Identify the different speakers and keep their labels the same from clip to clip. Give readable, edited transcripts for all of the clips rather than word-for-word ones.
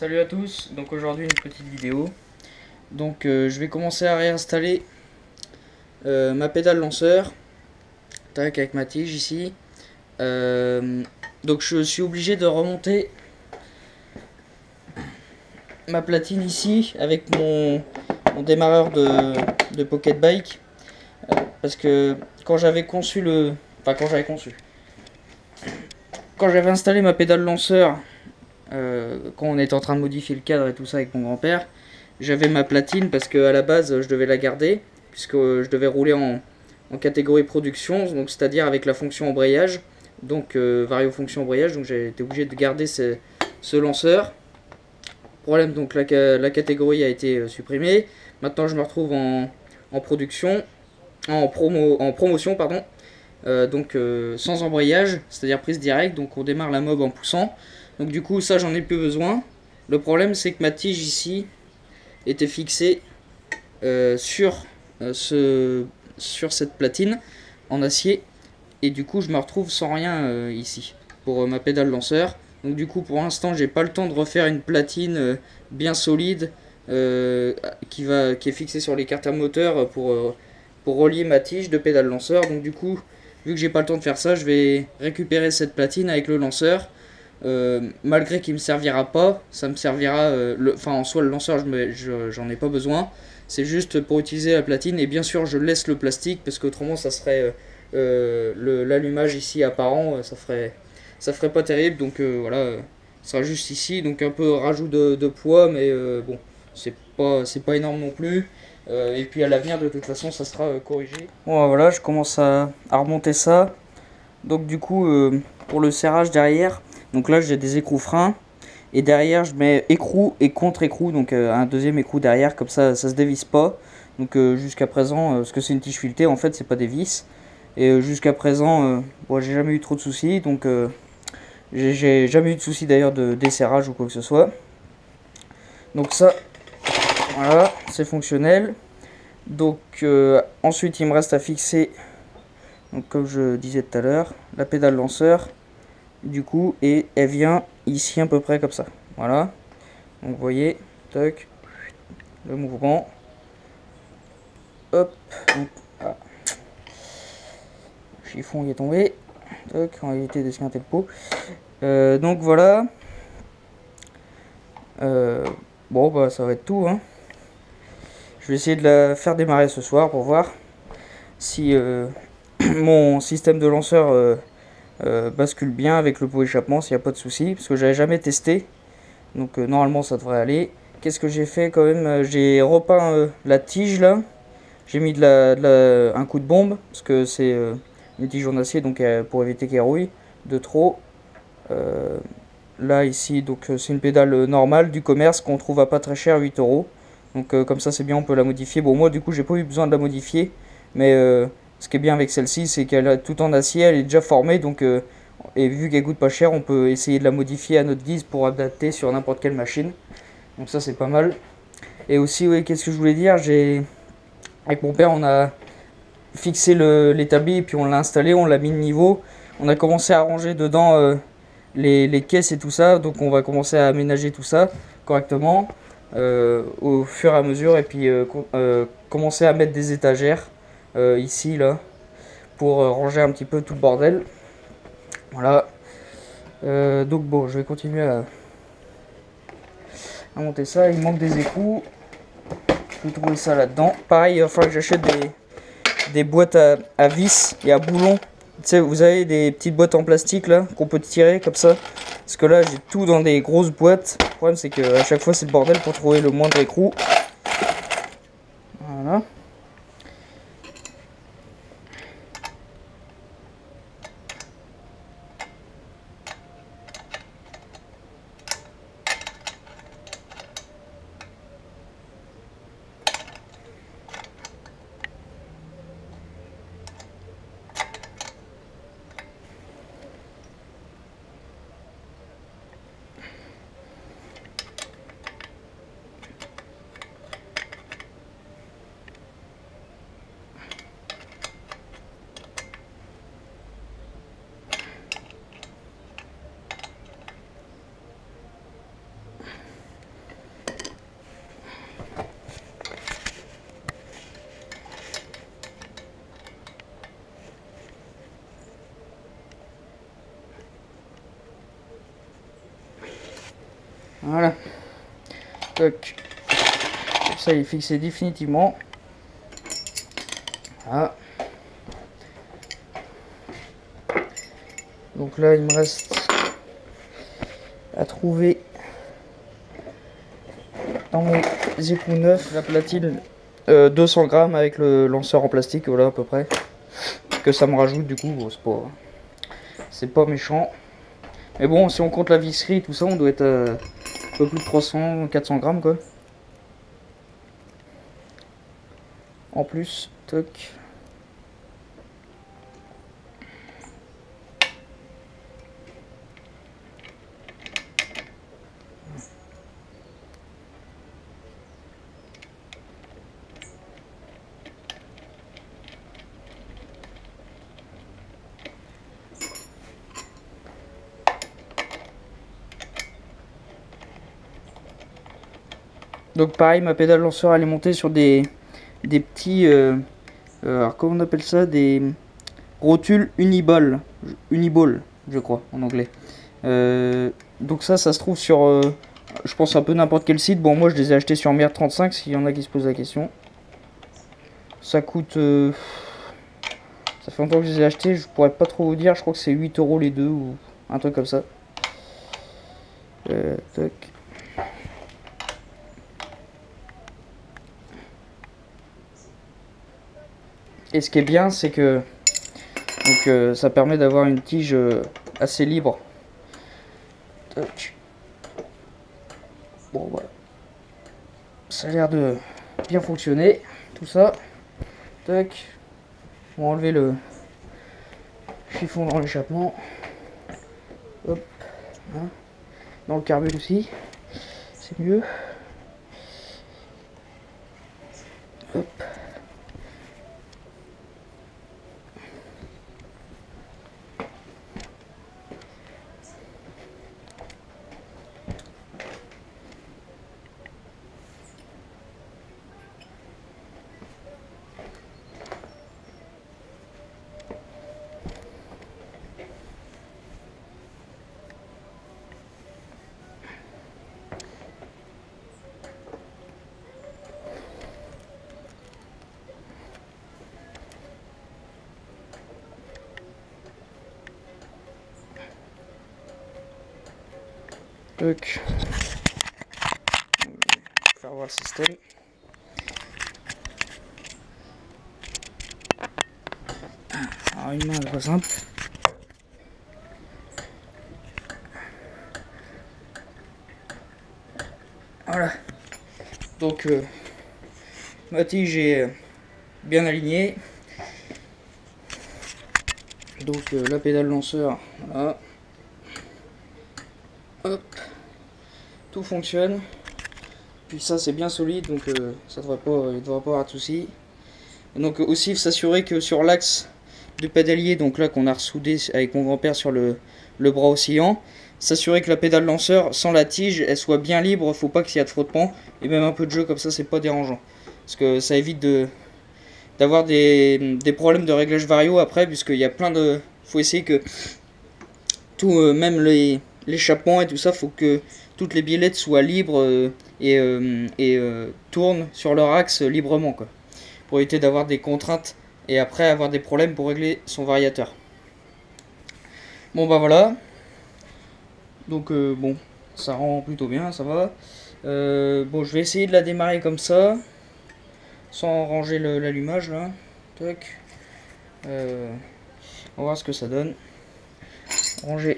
Speaker 1: Salut à tous, donc aujourd'hui une petite vidéo. Donc je vais commencer à réinstaller ma pédale lanceur. Tac, avec ma tige ici. Donc je suis obligé de remonter ma platine ici avec mon démarreur de Pocket Bike. Parce que quand j'avais conçu le... Enfin quand j'avais installé ma pédale lanceur, quand on était en train de modifier le cadre et tout ça avec mon grand-père, j'avais ma platine parce qu'à la base je devais la garder, puisque je devais rouler en catégorie production, donc c'est-à-dire avec la fonction embrayage, donc vario-fonction embrayage, donc j'ai été obligé de garder ce lanceur. Problème, donc la catégorie a été supprimée. Maintenant je me retrouve en production, en promotion, pardon. Donc sans embrayage, c'est-à-dire prise directe, donc on démarre la mob en poussant. Donc du coup ça j'en ai plus besoin. Le problème c'est que ma tige ici était fixée sur cette platine en acier, et du coup je me retrouve sans rien ici pour ma pédale lanceur. Donc du coup pour l'instant j'ai pas le temps de refaire une platine bien solide qui est fixée sur l'écarteur moteur pour relier ma tige de pédale lanceur. Donc du coup, vu que j'ai pas le temps de faire ça, je vais récupérer cette platine avec le lanceur. Malgré qu'il me servira pas, ça me servira. Enfin, en soi, le lanceur, j'en ai pas besoin. C'est juste pour utiliser la platine. Et bien sûr, je laisse le plastique parce qu'autrement, ça serait l'allumage ici apparent. Ça ferait pas terrible. Donc voilà, ça sera juste ici. Donc un peu rajout de poids, mais bon, c'est pas énorme non plus. Et puis à l'avenir, de toute façon, ça sera corrigé. Bon, voilà, je commence à remonter ça. Donc du coup, pour le serrage derrière, donc là j'ai des écrous freins. Et derrière je mets écrou et contre-écrou, donc un deuxième écrou derrière, comme ça se dévisse pas. Donc jusqu'à présent, parce que c'est une tige filetée, en fait c'est pas des vis. Et jusqu'à présent, bon, j'ai jamais eu trop de soucis, donc j'ai jamais eu de soucis d'ailleurs de desserrage ou quoi que ce soit. Donc ça, voilà, c'est fonctionnel. Donc ensuite il me reste à fixer, donc comme je disais tout à l'heure, la pédale lanceur. Du coup, et elle vient ici à peu près comme ça. Voilà. Donc vous voyez, toc, le mouvement. Hop. Donc, ah. Le chiffon il est tombé. Toc, on va éviter d'esquinter le pot. Donc voilà. Bon bah ça va être tout, hein. Je vais essayer de la faire démarrer ce soir pour voir si mon système de lanceur bascule bien avec le pot échappement, s'il n'y a pas de souci, parce que j'avais jamais testé. Donc normalement ça devrait aller. Qu'est-ce que j'ai fait quand même? J'ai repeint la tige là. J'ai mis un coup de bombe, parce que c'est une tige en acier, donc pour éviter qu'elle rouille de trop. Là ici, donc c'est une pédale normale du commerce qu'on trouve à pas très cher, 8 euros. Donc comme ça c'est bien, on peut la modifier. Bon, moi du coup j'ai pas eu besoin de la modifier, mais ce qui est bien avec celle-ci, c'est qu'elle est tout en acier, elle est déjà formée, donc et vu qu'elle coûte pas cher, on peut essayer de la modifier à notre guise pour adapter sur n'importe quelle machine. Donc ça c'est pas mal. Et aussi, oui, qu'est-ce que je voulais dire, avec mon père, on a fixé l'établi et puis on l'a installé, on l'a mis de niveau. On a commencé à ranger dedans les caisses et tout ça, donc on va commencer à aménager tout ça correctement au fur et à mesure, et puis commencer à mettre des étagères ici là pour ranger un petit peu tout le bordel. Voilà. Donc bon, je vais continuer à monter ça. Il manque des écrous. Je peux trouver ça là-dedans. Pareil, il va falloir que j'achète des boîtes à vis et à boulons. Tu sais, vous avez des petites boîtes en plastique là qu'on peut tirer comme ça. Parce que là, j'ai tout dans des grosses boîtes. Le problème, c'est qu'à chaque fois, c'est le bordel pour trouver le moindre écrou. Voilà. Voilà. Toc. Comme ça, il est fixé définitivement. Voilà. Donc là, il me reste à trouver dans mes époux neufs la platine 200 grammes avec le lanceur en plastique, voilà à peu près. Que ça me rajoute du coup, bon, c'est pas méchant. Mais bon, si on compte la visserie et tout ça, on doit être un peu plus de 300-400 grammes quoi. En plus, toc. Donc pareil, ma pédale lanceur elle est montée sur des petits, alors comment on appelle ça, des rotules uniball, je crois en anglais. Donc ça se trouve sur, je pense un peu n'importe quel site. Bon moi je les ai achetés sur Merde35 s'il y en a qui se posent la question. Ça coûte, ça fait longtemps que je les ai achetés, je pourrais pas trop vous dire, je crois que c'est 8 € les deux ou un truc comme ça. Tac. Et ce qui est bien, c'est que donc, ça permet d'avoir une tige assez libre. Tac. Bon voilà. Ça a l'air de bien fonctionner, tout ça. Tac. On va enlever le chiffon dans l'échappement. Hop. Hein. Dans le carbure aussi. C'est mieux. Hop. Donc, faire voir le système. Alors une main elle est pas simple. Voilà. Donc ma tige est bien alignée. Donc la pédale lanceur, voilà. Hop. Tout fonctionne. Puis ça c'est bien solide donc ça devrait pas, il devrait pas avoir de soucis. Donc aussi s'assurer que sur l'axe du pédalier, donc là qu'on a ressoudé avec mon grand-père sur le bras oscillant, s'assurer que la pédale lanceur sans la tige elle soit bien libre, faut pas qu'il y ait de frottement et même un peu de jeu comme ça c'est pas dérangeant. Parce que ça évite d'avoir des problèmes de réglage vario après, puisqu'il y a plein de... faut essayer que tout, même l'échappement et tout ça, faut que toutes les biellettes soient libres et tournent sur leur axe librement quoi, pour éviter d'avoir des contraintes et après avoir des problèmes pour régler son variateur. Bon bah voilà, donc bon, ça rend plutôt bien, ça va. Bon, je vais essayer de la démarrer comme ça, sans ranger l'allumage là. Tac. On va voir ce que ça donne. Ranger.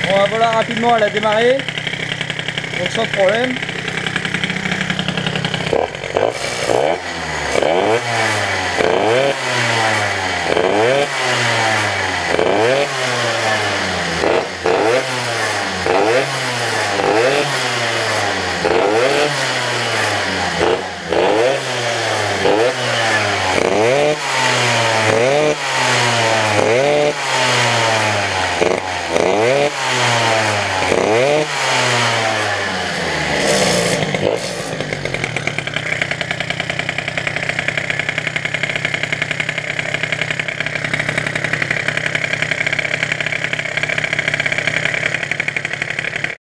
Speaker 1: Bon bah voilà, rapidement elle a démarré, donc sans problème.